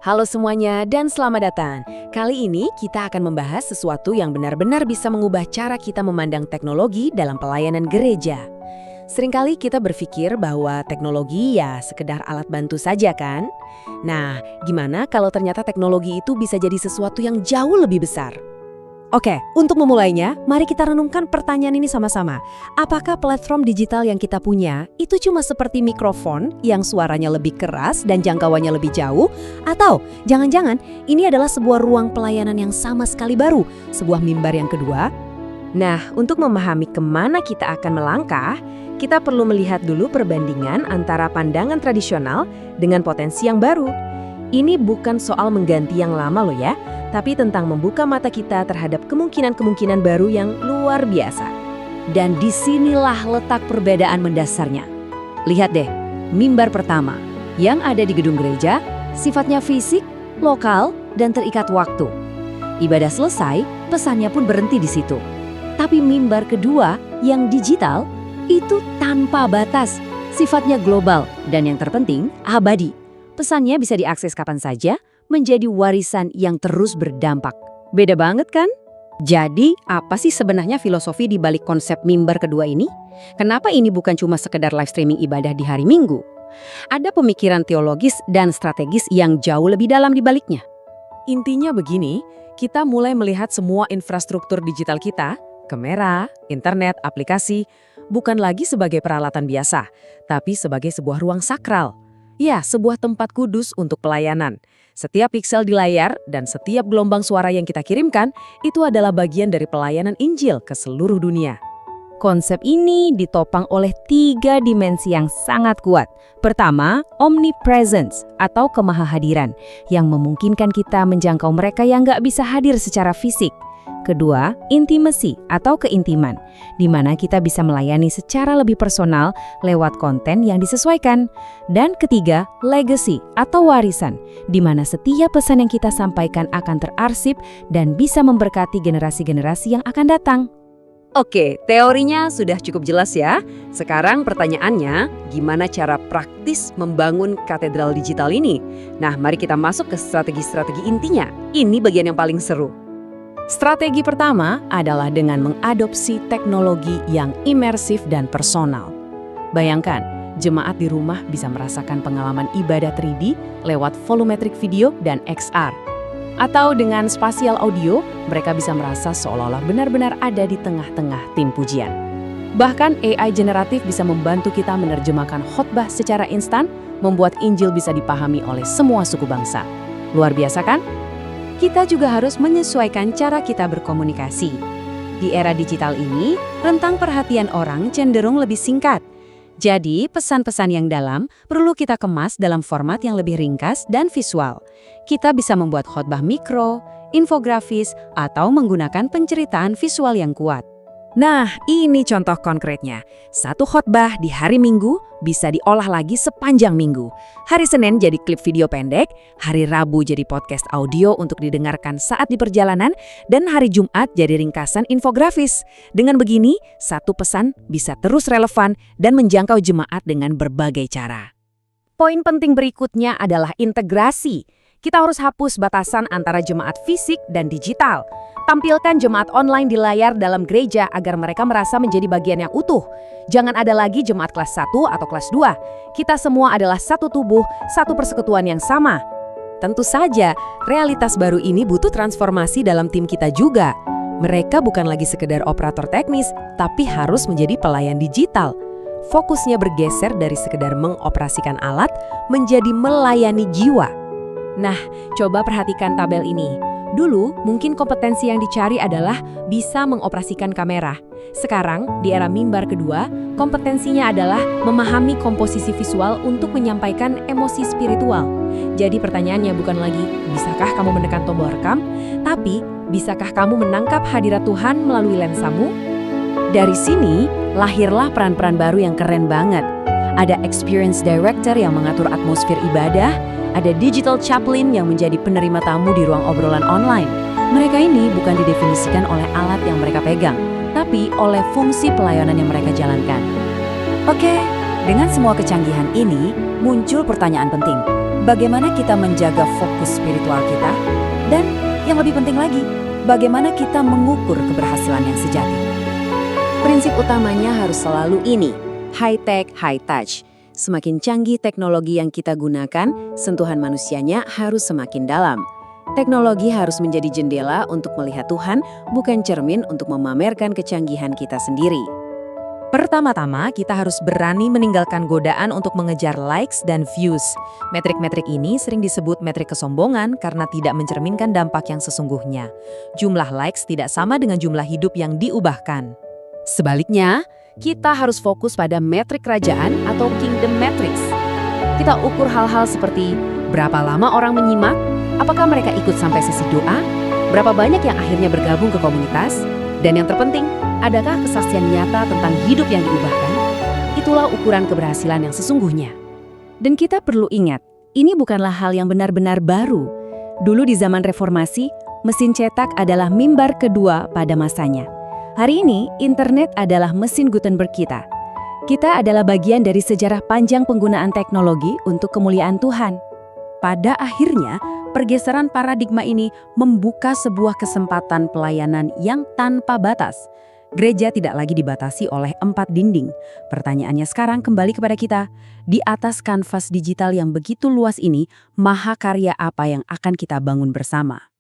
Halo semuanya dan selamat datang. Kali ini kita akan membahas sesuatu yang benar-benar bisa mengubah cara kita memandang teknologi dalam pelayanan gereja. Seringkali kita berpikir bahwa teknologi ya sekedar alat bantu saja kan? Nah, gimana kalau ternyata teknologi itu bisa jadi sesuatu yang jauh lebih besar? Oke, untuk memulainya, mari kita renungkan pertanyaan ini sama-sama. Apakah platform digital yang kita punya itu cuma seperti mikrofon yang suaranya lebih keras dan jangkauannya lebih jauh? Atau jangan-jangan ini adalah sebuah ruang pelayanan yang sama sekali baru, sebuah mimbar yang kedua? Nah, untuk memahami kemana kita akan melangkah, kita perlu melihat dulu perbandingan antara pandangan tradisional dengan potensi yang baru. Ini bukan soal mengganti yang lama loh ya, tapi tentang membuka mata kita terhadap kemungkinan-kemungkinan baru yang luar biasa. Dan disinilah letak perbedaan mendasarnya. Lihat deh, mimbar pertama yang ada di gedung gereja, sifatnya fisik, lokal, dan terikat waktu. Ibadah selesai, pesannya pun berhenti di situ. Tapi mimbar kedua yang digital, itu tanpa batas, sifatnya global, dan yang terpenting, abadi. Pesannya bisa diakses kapan saja, menjadi warisan yang terus berdampak. Beda banget kan? Jadi, apa sih sebenarnya filosofi di balik konsep mimbar kedua ini? Kenapa ini bukan cuma sekedar live streaming ibadah di hari Minggu? Ada pemikiran teologis dan strategis yang jauh lebih dalam di baliknya. Intinya begini, kita mulai melihat semua infrastruktur digital kita, kamera, internet, aplikasi, bukan lagi sebagai peralatan biasa, tapi sebagai sebuah ruang sakral. Ya, sebuah tempat kudus untuk pelayanan. Setiap piksel di layar dan setiap gelombang suara yang kita kirimkan itu adalah bagian dari pelayanan Injil ke seluruh dunia. Konsep ini ditopang oleh 3 dimensi yang sangat kuat. Pertama, omnipresence atau kemahahadiran yang memungkinkan kita menjangkau mereka yang nggak bisa hadir secara fisik. Kedua, intimacy atau keintiman, di mana kita bisa melayani secara lebih personal lewat konten yang disesuaikan. Dan ketiga, legacy atau warisan, di mana setiap pesan yang kita sampaikan akan terarsip dan bisa memberkati generasi-generasi yang akan datang. Oke, teorinya sudah cukup jelas ya. Sekarang pertanyaannya, gimana cara praktis membangun katedral digital ini? Nah, mari kita masuk ke strategi-strategi intinya. Ini bagian yang paling seru. Strategi pertama adalah dengan mengadopsi teknologi yang imersif dan personal. Bayangkan, jemaat di rumah bisa merasakan pengalaman ibadah 3D lewat volumetric video dan XR. Atau dengan spasial audio, mereka bisa merasa seolah-olah benar-benar ada di tengah-tengah tim pujian. Bahkan AI generatif bisa membantu kita menerjemahkan khotbah secara instan, membuat Injil bisa dipahami oleh semua suku bangsa. Luar biasa kan? Kita juga harus menyesuaikan cara kita berkomunikasi. Di era digital ini, rentang perhatian orang cenderung lebih singkat. Jadi, pesan-pesan yang dalam perlu kita kemas dalam format yang lebih ringkas dan visual. Kita bisa membuat khotbah mikro, infografis, atau menggunakan penceritaan visual yang kuat. Nah, ini contoh konkretnya. Satu khotbah di hari Minggu bisa diolah lagi sepanjang minggu. Hari Senin jadi klip video pendek, hari Rabu jadi podcast audio untuk didengarkan saat di perjalanan, dan hari Jumat jadi ringkasan infografis. Dengan begini, satu pesan bisa terus relevan dan menjangkau jemaat dengan berbagai cara. Poin penting berikutnya adalah integrasi. Kita harus hapus batasan antara jemaat fisik dan digital. Tampilkan jemaat online di layar dalam gereja agar mereka merasa menjadi bagian yang utuh. Jangan ada lagi jemaat kelas 1 atau kelas 2. Kita semua adalah satu tubuh, satu persekutuan yang sama. Tentu saja, realitas baru ini butuh transformasi dalam tim kita juga. Mereka bukan lagi sekedar operator teknis, tapi harus menjadi pelayan digital. Fokusnya bergeser dari sekedar mengoperasikan alat menjadi melayani jiwa. Nah, coba perhatikan tabel ini. Dulu, mungkin kompetensi yang dicari adalah bisa mengoperasikan kamera. Sekarang, di era mimbar kedua, kompetensinya adalah memahami komposisi visual untuk menyampaikan emosi spiritual. Jadi pertanyaannya bukan lagi, bisakah kamu menekan tombol rekam? Tapi, bisakah kamu menangkap hadirat Tuhan melalui lensamu? Dari sini, lahirlah peran-peran baru yang keren banget. Ada experience director yang mengatur atmosfer ibadah, ada digital chaplain yang menjadi penerima tamu di ruang obrolan online. Mereka ini bukan didefinisikan oleh alat yang mereka pegang, tapi oleh fungsi pelayanan yang mereka jalankan. Oke, dengan semua kecanggihan ini, muncul pertanyaan penting. bagaimana kita menjaga fokus spiritual kita, dan yang lebih penting lagi, bagaimana kita mengukur keberhasilan yang sejati. Prinsip utamanya harus selalu ini, high tech, high touch. Semakin canggih teknologi yang kita gunakan, sentuhan manusianya harus semakin dalam. Teknologi harus menjadi jendela untuk melihat Tuhan, bukan cermin untuk memamerkan kecanggihan kita sendiri. Pertama-tama, kita harus berani meninggalkan godaan untuk mengejar likes dan views. Metrik-metrik ini sering disebut metrik kesombongan karena tidak mencerminkan dampak yang sesungguhnya. Jumlah likes tidak sama dengan jumlah hidup yang diubahkan. Sebaliknya, kita harus fokus pada metrik kerajaan atau kingdom metrics. Kita ukur hal-hal seperti berapa lama orang menyimak, apakah mereka ikut sampai sesi doa, berapa banyak yang akhirnya bergabung ke komunitas, dan yang terpenting, adakah kesaksian nyata tentang hidup yang diubahkan? Itulah ukuran keberhasilan yang sesungguhnya. Dan kita perlu ingat, ini bukanlah hal yang benar-benar baru. Dulu di zaman reformasi, mesin cetak adalah mimbar kedua pada masanya. Hari ini, internet adalah mesin Gutenberg kita. Kita adalah bagian dari sejarah panjang penggunaan teknologi untuk kemuliaan Tuhan. Pada akhirnya, pergeseran paradigma ini membuka sebuah kesempatan pelayanan yang tanpa batas. Gereja tidak lagi dibatasi oleh 4 dinding. Pertanyaannya sekarang kembali kepada kita. Di atas kanvas digital yang begitu luas ini, mahakarya apa yang akan kita bangun bersama?